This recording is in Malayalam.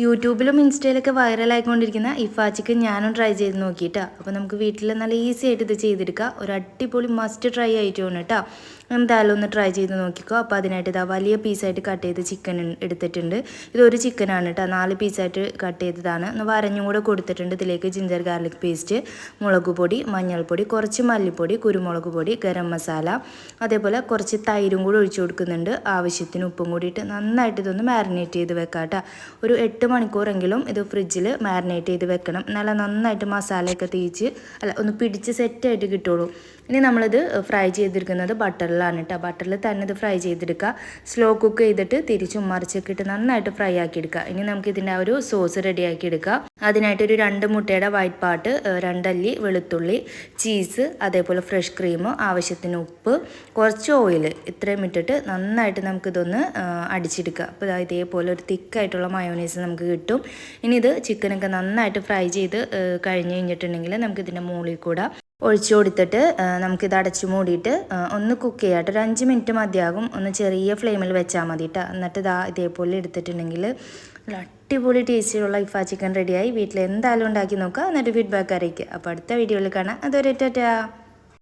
യൂട്യൂബിലും ഇൻസ്റ്റയിലൊക്കെ വൈറലായിക്കൊണ്ടിരിക്കുന്ന ഇഫ ചിക്കൻ ഞാനും ട്രൈ ചെയ്ത് നോക്കിയിട്ടാ. അപ്പോൾ നമുക്ക് വീട്ടിൽ നല്ല ഈസി ആയിട്ട് ഇത് ചെയ്തെടുക്കാം. ഒരു അടിപൊളി മസ്റ്റ് ട്രൈ ആയിട്ടാണ് കേട്ടോ. എന്തായാലും ഒന്ന് ട്രൈ ചെയ്ത് നോക്കിക്കോ. അപ്പോൾ അതിനായിട്ട് ഇതാ വലിയ പീസായിട്ട് കട്ട് ചെയ്ത് ചിക്കൻ എടുത്തിട്ടുണ്ട്. ഇതൊരു ചിക്കനാണ് കേട്ടോ, 4 പീസായിട്ട് കട്ട് ചെയ്തതാണ്. ഒന്ന് വരഞ്ഞും കൂടെ കൊടുത്തിട്ടുണ്ട്. ഇതിലേക്ക് ജിഞ്ചർ ഗാർലിക് പേസ്റ്റ്, മുളക് പൊടി, മഞ്ഞൾപ്പൊടി, കുറച്ച് മല്ലിപ്പൊടി, കുരുമുളക് പൊടി, ഗരം മസാല, അതേപോലെ കുറച്ച് തൈരും കൂടി ഒഴിച്ചു കൊടുക്കുന്നുണ്ട്. ആവശ്യത്തിന് ഉപ്പും കൂടിയിട്ട് നന്നായിട്ട് ഇതൊന്ന് മാരിനേറ്റ് ചെയ്ത് വെക്കാം കേട്ടോ. ഒരു 8 മണിക്കൂറെങ്കിലും ഇത് ഫ്രിഡ്ജിൽ മാരിനേറ്റ് ചെയ്ത് വെക്കണം. നല്ല നന്നായിട്ട് മസാലയൊക്കെ ഒന്ന് പിടിച്ച് സെറ്റായിട്ട് കിട്ടുള്ളൂ. ഇനി നമ്മളിത് ഫ്രൈ ചെയ്തെടുക്കുന്നത് ബട്ടറിലാണ് കേട്ടോ. ബട്ടറിൽ തന്നെ ഇത് ഫ്രൈ ചെയ്തെടുക്കുക. സ്ലോ കുക്ക് ചെയ്തിട്ട് തിരിച്ചും മറിച്ചൊക്കെ ഇട്ട് നന്നായിട്ട് ഫ്രൈ ആക്കി എടുക്കുക. ഇനി നമുക്ക് ഇതിൻ്റെ ആ ഒരു സോസ് റെഡിയാക്കി എടുക്കുക. അതിനായിട്ടൊരു 2 മുട്ടയുടെ വൈറ്റ് പാർട്ട്, 2 അല്ലി വെളുത്തുള്ളി, ചീസ്, അതേപോലെ ഫ്രഷ് ക്രീം, ആവശ്യത്തിന് ഉപ്പ്, കുറച്ച് ഓയിൽ, ഇത്രയും ഇട്ടിട്ട് നന്നായിട്ട് നമുക്കിതൊന്ന് അടിച്ചെടുക്കുക. അപ്പോൾ ഇതേപോലെ ഒരു തിക്കായിട്ടുള്ള മയോണൈസ് നമുക്ക് കിട്ടും. ഇനി ഇത് ചിക്കനൊക്കെ നന്നായിട്ട് ഫ്രൈ ചെയ്ത് കഴിഞ്ഞ് കഴിഞ്ഞിട്ടുണ്ടെങ്കിൽ നമുക്കിതിൻ്റെ മുകളിൽ കൂടെ ഒഴിച്ചു കൊടുത്തിട്ട് നമുക്കിത് അടച്ചു മൂടിയിട്ട് ഒന്ന് കുക്ക് ചെയ്യാം കേട്ടോ. ഒരു 5 മിനിറ്റ് മതിയാകും. ഒന്ന് ചെറിയ ഫ്ലെയിമിൽ വെച്ചാൽ മതി കേട്ടോ. എന്നിട്ട് ഇതേപോലെ എടുത്തിട്ടുണ്ടെങ്കിൽ നല്ല അടിപൊളി ടേസ്റ്റിലുള്ള ഇഫ ചിക്കൻ റെഡിയായി. വീട്ടിൽ എന്തായാലും ഉണ്ടാക്കി നോക്കുക. എന്നിട്ട് ഫീഡ്ബാക്ക് അറിയിക്കുക. അപ്പോൾ അടുത്ത വീഡിയോയിൽ കാണാം. അതൊരു ടാറ്റാ.